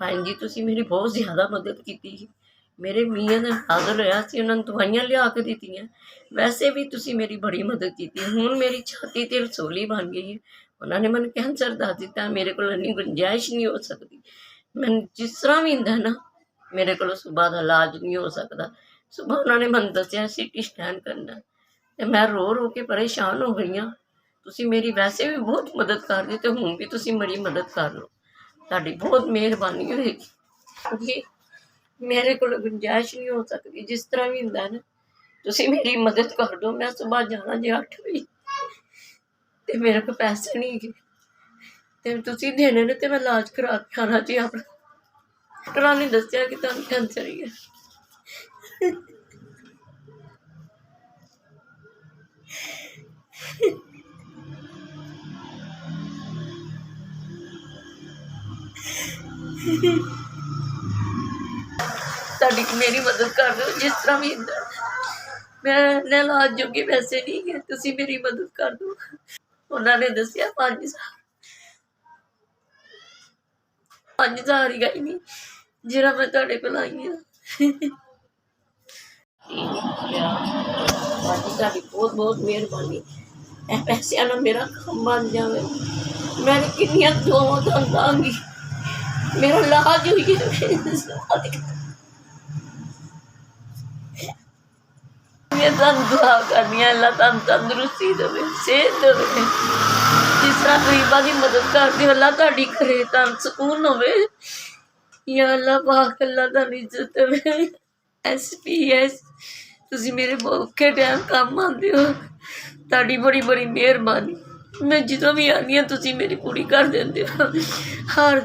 ਭੈਣ ਜੀ ਤੁਸੀਂ ਮੇਰੀ ਬਹੁਤ ਜ਼ਿਆਦਾ ਮਦਦ ਕੀਤੀ ਜੀ। ਮੇਰੇ ਮੀਆਂ ਦਾ ਹਾਜ਼ਰ ਹੋਇਆ ਸੀ, ਉਹਨਾਂ ਨੂੰ ਦਵਾਈਆਂ ਲਿਆ ਕੇ ਦਿੱਤੀਆਂ। ਵੈਸੇ ਵੀ ਤੁਸੀਂ ਮੇਰੀ ਬੜੀ ਮਦਦ ਕੀਤੀ। ਹੁਣ ਮੇਰੀ ਛਾਤੀ 'ਤੇ ਰਸੋਲੀ ਬਣ ਗਈ ਹੈ। ਉਹਨਾਂ ਨੇ ਮੈਨੂੰ ਕੈਂਸਰ ਦੱਸ ਦਿੱਤਾ, ਮੇਰੇ ਕੋਲ ਇੰਨੀ ਗੁੰਜਾਇਸ਼ ਨਹੀਂ ਹੋ ਸਕਦੀ। ਮੈਨੂੰ ਜਿਸ ਤਰ੍ਹਾਂ ਵੀ ਹੁੰਦਾ ਨਾ, ਮੇਰੇ ਕੋਲੋਂ ਸੁਬਾਹ ਦਾ ਇਲਾਜ ਨਹੀਂ ਹੋ ਸਕਦਾ। ਸੁਬਾਹ ਉਹਨਾਂ ਨੇ ਮੈਨੂੰ ਦੱਸਿਆ CT ਸਕੈਨ ਕਰਨਾ, ਅਤੇ ਮੈਂ ਰੋ ਰੋ ਕੇ ਪਰੇਸ਼ਾਨ ਹੋ ਗਈ ਹਾਂ। ਤੁਸੀਂ ਮੇਰੀ ਵੈਸੇ ਵੀ ਬਹੁਤ ਮਦਦ ਕਰਦੇ, ਅਤੇ ਹੁਣ ਵੀ ਤੁਸੀਂ ਮੇਰੀ ਮਦਦ ਕਰ ਲਓ। ਤੁਹਾਡੀ ਬਹੁਤ ਮਿਹਰਬਾਨੀ ਹੋਏਗੀ, ਕਿਉਂਕਿ ਮੇਰੇ ਕੋਲ ਗੁੰਜਾਇਸ਼ ਨਹੀਂ ਹੋ ਸਕਦੀ। ਜਿਸ ਤਰ੍ਹਾਂ ਵੀ ਹੁੰਦਾ ਨਾ, ਤੁਸੀਂ ਮੇਰੀ ਮਦਦ ਕਰ ਦਿਓ। ਮੈਂ ਸੁਬਾਹ ਜਾਣਾ ਜੇ 8 ਵਜੇ, ਅਤੇ ਮੇਰੇ ਕੋਲ ਪੈਸੇ ਨਹੀਂ ਹੈਗੇ, ਅਤੇ ਤੁਸੀਂ ਦੇਣੇ ਨੇ, ਅਤੇ ਮੈਂ ਇਲਾਜ ਕਰਾ ਕੇ ਆਉਣਾ ਜੀ ਆਪਣਾ। ਡਾਕਟਰਾਂ ਨੇ ਦੱਸਿਆ ਕਿ ਤੁਹਾਨੂੰ ਕੈਂਸਰ ਹੀ ਹੈ। ਤੁਹਾਡੀ ਮੇਰੀ ਮਦਦ ਕਰ ਦਿਓ ਜਿਸ ਤਰ੍ਹਾਂ ਵੀ ਹੁੰਦਾ। ਮੈਂ ਇਲਾਜ ਜੋਗੇ ਪੈਸੇ ਨਹੀਂ ਗਏ, ਤੁਸੀਂ ਮੇਰੀ ਮਦਦ ਕਰ ਦਿਓ। ਉਹਨਾਂ ਨੇ ਦੱਸਿਆ 5,000 ਹੀ ਗਈ ਨਹੀਂ, ਜਿਹੜਾ ਮੈਂ ਤੁਹਾਡੇ ਕੋਲ ਆਈ ਹਾਂ। ਤੁਹਾਡੀ ਬਹੁਤ ਬਹੁਤ ਮਿਹਰਬਾਨੀ। ਇਹ ਪੈਸਿਆਂ ਨਾਲ ਮੇਰਾ ਕੰਮ ਬਣ ਜਾਵੇ। ਮੈਂ ਕਿੰਨੀਆਂ ਦੁਆਵਾਂ ਤੁਹਾਨੂੰ ਦਾਂਗੀ, ਮੇਰਾ ਇਲਾਜ ਹੋਈ ਹੈ। ਮੈਂ ਤੁਹਾਨੂੰ ਦੁਆ ਕਰਨੀ ਆ, ਅੱਲਾ ਤੁਹਾਨੂੰ ਤੰਦਰੁਸਤੀ ਦੇਵੇ, ਸਿਹਤ ਦੇਵੇ। ਜਿਸ ਤਰ੍ਹਾਂ ਗਰੀਬਾਂ ਦੀ ਮਦਦ ਕਰਦੇ ਹੋ, ਅੱਲਾ ਤੁਹਾਡੀ ਕਰੇ, ਤੁਹਾਨੂੰ ਸਕੂਨ ਹੋਵੇ। ਜਾਂ ਅੱਲਾ ਪਾਕ ਅੱਲਾ ਤੁਹਾਨੂੰ ਇੱਜ਼ਤ ਦੇਵੇ। SPS ਤੁਸੀਂ ਮੇਰੇ ਔਖੇ ਟਾਈਮ ਕੰਮ ਆਉਂਦੇ ਹੋ, ਤੁਹਾਡੀ ਬੜੀ ਬੜੀ ਮਿਹਰਬਾਨੀ। ਮੈਂ ਜਦੋਂ ਵੀ ਆਉਂਦੀ ਹਾਂ ਤੁਸੀਂ ਮੇਰੀ ਪੂਰੀ ਕਰ ਦਿੰਦੇ ਹੋ। ਹਰ